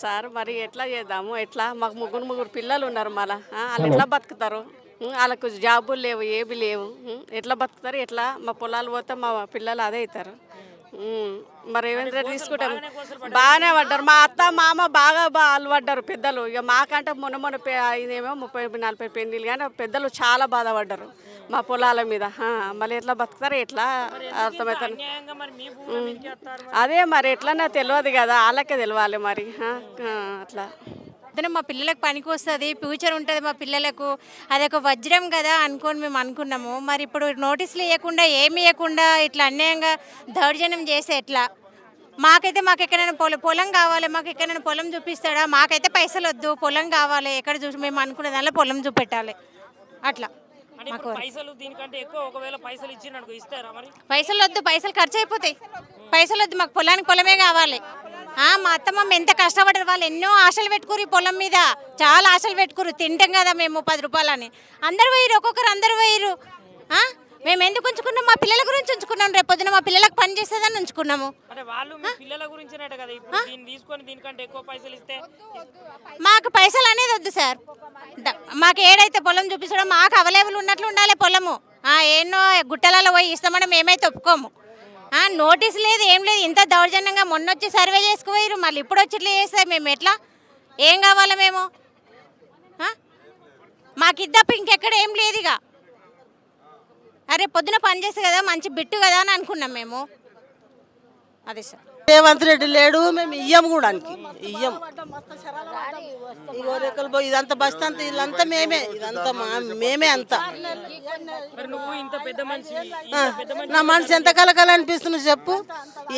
Sir మరి ఎట్లా చేద్దాము ఎట్లా మాకు ముగ్గురు పిల్లలు ఉన్నారు మళ్ళా వాళ్ళు ఎట్లా బతుకుతారు వాళ్ళకు జాబులు లేవు ఏవి లేవు ఎట్లా బతుకుతారు ఎట్లా మా పొలాలు పోతే మా పిల్లలు అదే అవుతారు మరి రేవంత్ రెడ్డి తీసుకుంటాం బాగానే పడ్డారు మా అత్త మామ బాగా అలవడ్డారు పెద్దలు ఇక మాకంటే మొన్న ఇదేమో 30-40 పెళ్ళిళ్ళు కానీ పెద్దలు చాలా బాధపడ్డారు మా పొలాల మీద మళ్ళీ ఎట్లా బతుకుతారు ఎట్లా అర్థమవుతారు అదే మరి ఎట్లన్నా తెలియదు కదా వాళ్ళకే తెలియాలి మరి అట్లా మా పిల్లలకు పనికి వస్తుంది, ఫ్యూచర్ ఉంటుంది మా పిల్లలకు, అదొక వజ్రం కదా అనుకొని మేము అనుకున్నాము. మరి ఇప్పుడు నోటీసులు ఇవ్వకుండా ఏమి ఇవ్వకుండా ఇట్లా అన్యాయంగా దౌర్జన్యం చేస్తే ఎట్లా? మాకు ఎక్కడైనా పొలం కావాలి, మాకు ఎక్కడైనా పొలం చూపిస్తాడా? మాకైతే పైసలు వద్దు, పొలం కావాలి. ఎక్కడ చూసి మేము అనుకునే దానిలో పొలం చూపెట్టాలి అట్లా. పైసలు వద్దు, పైసలు ఖర్చు అయిపోతాయి. పైసలు వద్దు, మాకు పొలానికి పొలమే కావాలి. మా అత్తమ్మ ఎంత కష్టపడ్డారు, వాళ్ళు ఎన్నో ఆశలు పెట్టుకురు ఈ పొలం మీద, చాలా ఆశలు పెట్టుకురు. తింటాం కదా మేము 10 రూపాయలని, అందరు పోయిరు, ఒక్కొక్కరు అందరు పోయిరు. మేము ఎందుకు ఉంచుకున్నాం? మా పిల్లల గురించి ఉంచుకున్నాం. రేపు పొద్దున మా పిల్లలకు పని చేసేదని ఉంచుకున్నాము. మాకు పైసలు అనేది వద్దు సార్, మాకు ఏడైతే పొలం చూపిస్తాడో మాకు అవైలబుల్ ఉన్నట్లు ఉండాలి పొలము. ఎన్నో గుట్టలలో పోయి ఇస్తామని మేమైతే ఒప్పుకోము. నోటీస్ లేదు, ఏం లేదు. ఇంత దౌర్జన్యంగా మొన్న వచ్చి సర్వే చేసుకుపోయారు, మళ్ళీ ఇప్పుడు వచ్చి ఇట్లా చేస్తే మేము ఎట్లా? ఏం కావాలా మేము? మాకు ఇద్దప్ప ఇంకెక్కడ ఏం లేదు. ఇక అరే పొద్దున పని చేస్తే కదా మంచి బిట్టు కదా అని అనుకున్నాం మేము. అదే సార్, రేవంత్ రెడ్డి లేడు, మేము ఇయ్యం కూడా ఇయ్యం. ఇదంతా బస్ అంతా ఇల్లంతా మేమే, ఇదంతా మేమే అంతా. నా మనసు ఎంత కలకల అనిపిస్తుంది చెప్పు.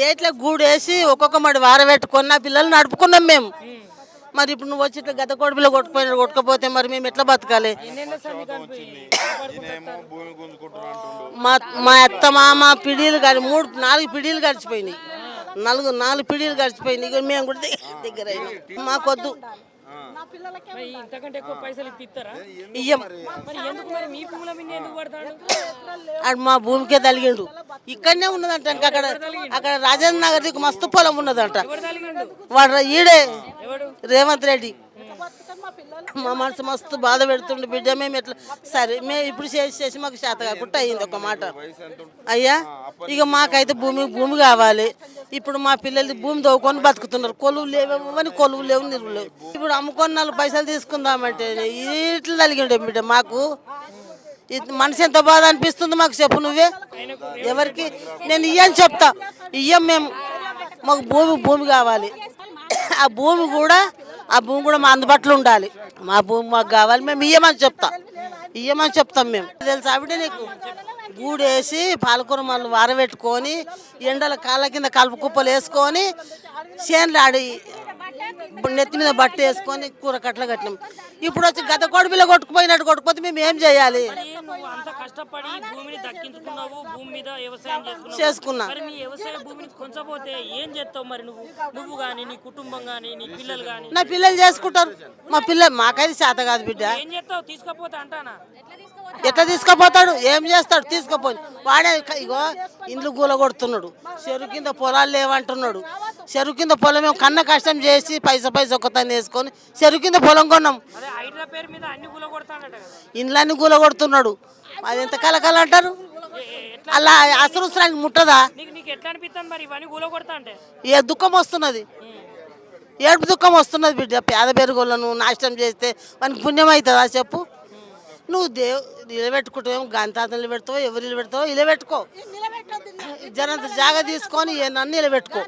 ఏట్లా గూడేసి ఒక్కొక్క మడి వారబెట్టుకున్న పిల్లలు నడుపుకున్నాం మేము. మరి ఇప్పుడు నువ్వు వచ్చి ఇట్లా గత కొడుపులో కొట్టుకపోతే మరి మేము ఎట్లా బతకాలి? మా అత్త మామ పిడీలు 4 పిడీలు గడిచిపోయినాయి, 4 పిడీలు గడిచిపోయినాయి. ఇక మేము కూడా దగ్గర అయినాం. మాకొద్దు, అడు మా భూమికే తలిగిండు. ఇక్కడనే ఉన్నదంట, అక్కడ రాజేంద్ర నగర్ దిక్కు మస్తు పొలం ఉన్నదంట. వాడు ఈడే రేవంత్ రెడ్డి. మా మనసు మస్తు బాధ పెడుతుండే బిడ్డ. మేము ఎట్లా సరే మేము ఇప్పుడు చేసి మాకు చేత కాకుండా అయింది ఒక మాట. అయ్యా ఇక మాకైతే భూమి కావాలి. ఇప్పుడు మా పిల్లలు భూమి తవ్వుకొని బతుకుతున్నారు. కొలువు లేవని కొలువు లేవు, నిరువు లేవు. ఇప్పుడు అమ్ముకొని 4 పైసలు తీసుకుందామంటే ఇట్లా తలిగిండే బిడ్డ. మాకు మనసు ఎంత బాధ అనిపిస్తుంది మాకు, చెప్పు నువ్వే. ఎవరికి నేను ఇయ్యని చెప్తా, ఇయ్యం మేము. మాకు భూమి కావాలి. ఆ భూమి కూడా మా అందుబాటులో ఉండాలి. మా భూమి మాకు కావాలి, మేము ఇయ్యమని చెప్తాం మేము. తెలుసా ఆవిడ నీకు? గూడేసి పాలకూర మళ్ళీ వారబెట్టుకొని ఎండల కాళ్ళ కింద కలుపు కుప్పలు వేసుకొని చేనులు ఆడి నెత్తి మీద బట్ట వేసుకొని కూర కట్టలు కట్టినాం. ఇప్పుడు వచ్చి గత కొడుపులో కొట్టుకుపోతే మేము ఏం చేయాలి? చేసుకున్నా. నా పిల్లలు చేసుకుంటారు. మాకైతే చేత కాదు బిడ్డ. ఎట్లా తీసుకుపోతాడు? ఏం చేస్తాడు? తీసుకుపోయి వాడే ఇగో ఇండ్లు గూల కొడుతున్నాడు. చెరువు కింద పొలాలు లేవంటున్నాడు. చెరువు కింద పొలం మేము కన్న కష్టం చేసి పైసా ఒక్కతాన్ని వేసుకొని చెరువు కింద పొలం కొన్నాం. ఇండ్లన్నీ గూల కొడుతున్నాడు. అది ఎంత కలకల అంటారు? అలా అసలు ముట్టదా? ఏ దుఃఖం వస్తున్నది, ఏడుపు దుఃఖం వస్తున్నది బిడ్డ. పేద పెరుగులను నాశనం చేస్తే మనకి పుణ్యం అవుతుందా చెప్పు? నువ్వు నిలబెట్టుకుంటావు, గాంతాతను నిలబెడతావు, ఎవరు నిలబెడతావు, నిలబెట్టుకో. జనంత జాగా తీసుకొని నన్ను నిలబెట్టుకో.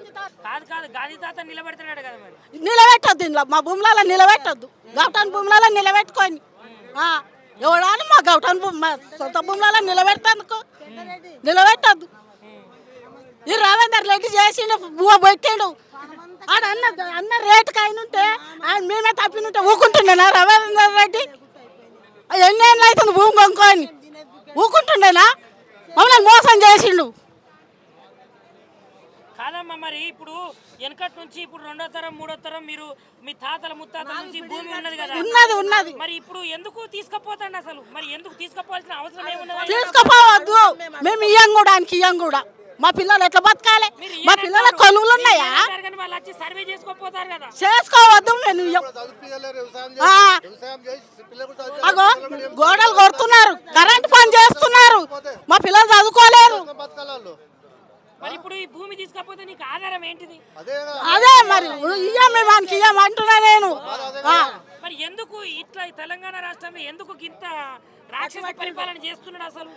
నిలబెట్టద్దు, ఇంట్లో మా భూములలో నిలబెట్టద్దు. గౌటాన్ భూములలో నిలబెట్టుకొని ఎవడాను మా గౌటాన్ మా సొంత భూములలో నిలబెట్టద్దు. ఈ రేవంత్ రెడ్డి చేసిండు, బువ్వ పెట్టాడు. ఆడ అన్న రేటుకి అయిన ఉంటే ఆయన మేమే తప్పినుంటే ఊకుంటుండేనా రేవంత్ రెడ్డి? ఎన్నేళ్ళు అవుతుంది భూమి కొనుక్కొని, ఊకుంటుండేనా? మమ్మల్ని మోసం చేసిండు. కాదమ్మా, మరి ఇప్పుడు వెనకటి నుంచి ఇప్పుడు 2వ తరం 3వ తరం మీరు మీ తాతల ముత్తాతల నుంచి భూమి ఉన్నది కదా? ఉన్నది. మరి ఇప్పుడు ఎందుకు తీసుకుపోతాండి అసలు? మరి ఎందుకు తీసుకుపోవాల్సిన అవసరం ఏమున్నది? తీసుకుపోవద్దు, మేము ఇయ్యం కూడా. మా పిల్లలు ఎట్లా బతకాలి? మా పిల్లల కొలువులు ఉన్నాయా? అంటారు కానీ వాళ్ళు వచ్చి సర్వే చేసుకోపోతారు కదా. చేసుకోవద్దు. నేను అగో గోడలు కొడుతున్నారు, కరెంట్ పని చేస్తున్నారు, మా పిల్లలు చదువుకోలేరు. మరి ఇప్పుడు ఈ భూమి తీసుకపోతే నీకు ఆధారం ఏంటిది? అదే మరి ఇయ్యమే మనకి ఇయ్యమంటున్నా నేను. మరి ఎందుకు ఇట్లా ఈ తెలంగాణ రాష్ట్రంలో ఎందుకు ఇంత రాక్షస పరిపాలన చేస్తున్నాడు అసలు?